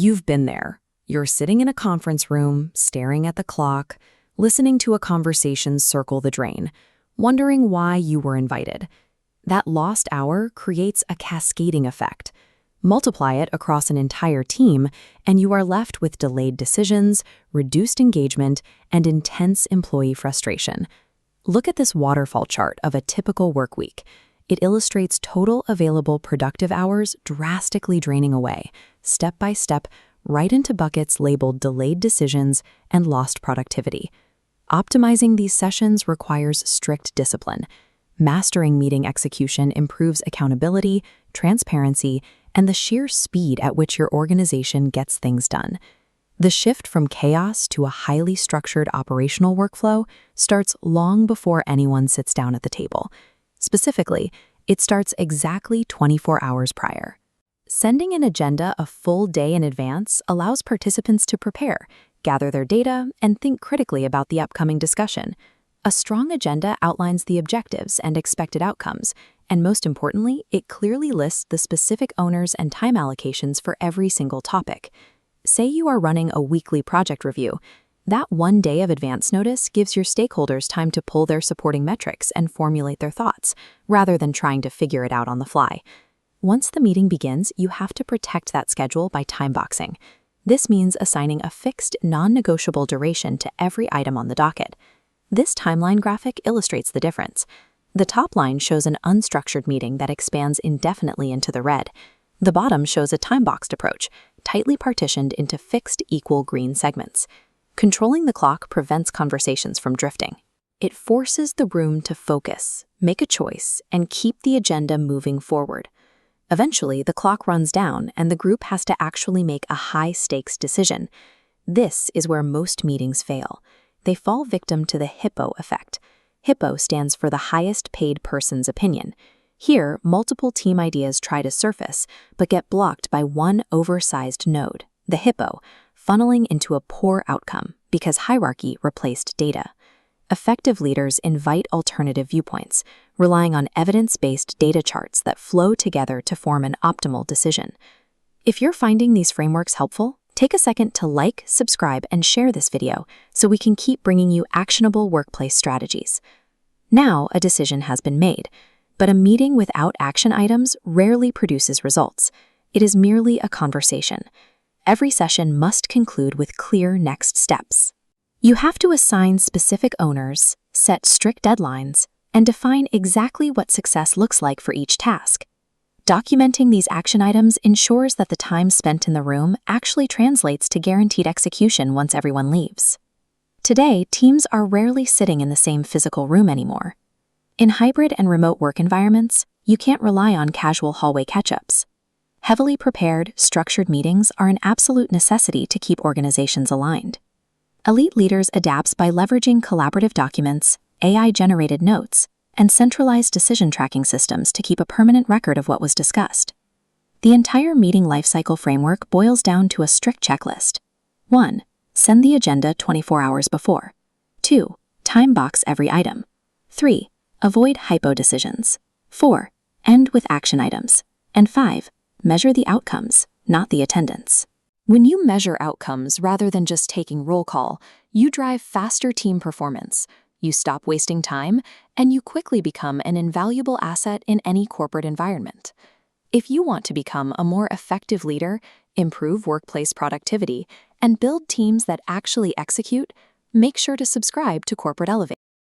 You've been there. You're sitting in a conference room, staring at the clock, listening to a conversation circle the drain, wondering why you were invited. That lost hour creates a cascading effect. Multiply it across an entire team, and you are left with delayed decisions, reduced engagement, and intense employee frustration. Look at this waterfall chart of a typical work week. It illustrates total available productive hours drastically draining away, step by step, right into buckets labeled delayed decisions and lost productivity. Optimizing these sessions requires strict discipline. Mastering meeting execution improves accountability, transparency, and the sheer speed at which your organization gets things done. The shift from chaos to a highly structured operational workflow starts long before anyone sits down at the table. Specifically, it starts exactly 24 hours prior. Sending an agenda a full day in advance allows participants to prepare, gather their data, and think critically about the upcoming discussion. A strong agenda outlines the objectives and expected outcomes, and most importantly, it clearly lists the specific owners and time allocations for every single topic. Say you are running a weekly project review. That one day of advance notice gives your stakeholders time to pull their supporting metrics and formulate their thoughts, rather than trying to figure it out on the fly. Once the meeting begins, you have to protect that schedule by time boxing. This means assigning a fixed, non-negotiable duration to every item on the docket. This timeline graphic illustrates the difference. The top line shows an unstructured meeting that expands indefinitely into the red. The bottom shows a time-boxed approach, tightly partitioned into fixed equal green segments. Controlling the clock prevents conversations from drifting. It forces the room to focus, make a choice, and keep the agenda moving forward. Eventually, the clock runs down and the group has to actually make a high-stakes decision. This is where most meetings fail. They fall victim to the HiPPO effect. HiPPO stands for the highest paid person's opinion. Here, multiple team ideas try to surface, but get blocked by one oversized node, the HiPPO, funneling into a poor outcome because hierarchy replaced data. Effective leaders invite alternative viewpoints, relying on evidence-based data charts that flow together to form an optimal decision. If you're finding these frameworks helpful, take a second to like, subscribe, and share this video so we can keep bringing you actionable workplace strategies. Now, a decision has been made, but a meeting without action items rarely produces results. It is merely a conversation. Every session must conclude with clear next steps. You have to assign specific owners, set strict deadlines, and define exactly what success looks like for each task. Documenting these action items ensures that the time spent in the room actually translates to guaranteed execution once everyone leaves. Today, teams are rarely sitting in the same physical room anymore. In hybrid and remote work environments, you can't rely on casual hallway catch-ups. Heavily prepared, structured meetings are an absolute necessity to keep organizations aligned. Elite leaders adapt by leveraging collaborative documents, AI-generated notes, and centralized decision tracking systems to keep a permanent record of what was discussed. The entire meeting lifecycle framework boils down to a strict checklist. 1. Send the agenda 24 hours before. 2. Time box every item. 3. Avoid HiPPO decisions. 4. End with action items. And 5. Measure the outcomes, not the attendance. When you measure outcomes rather than just taking roll call, you drive faster team performance. You stop wasting time, and you quickly become an invaluable asset in any corporate environment. If you want to become a more effective leader, improve workplace productivity, and build teams that actually execute, make sure to subscribe to Corporate Elevate.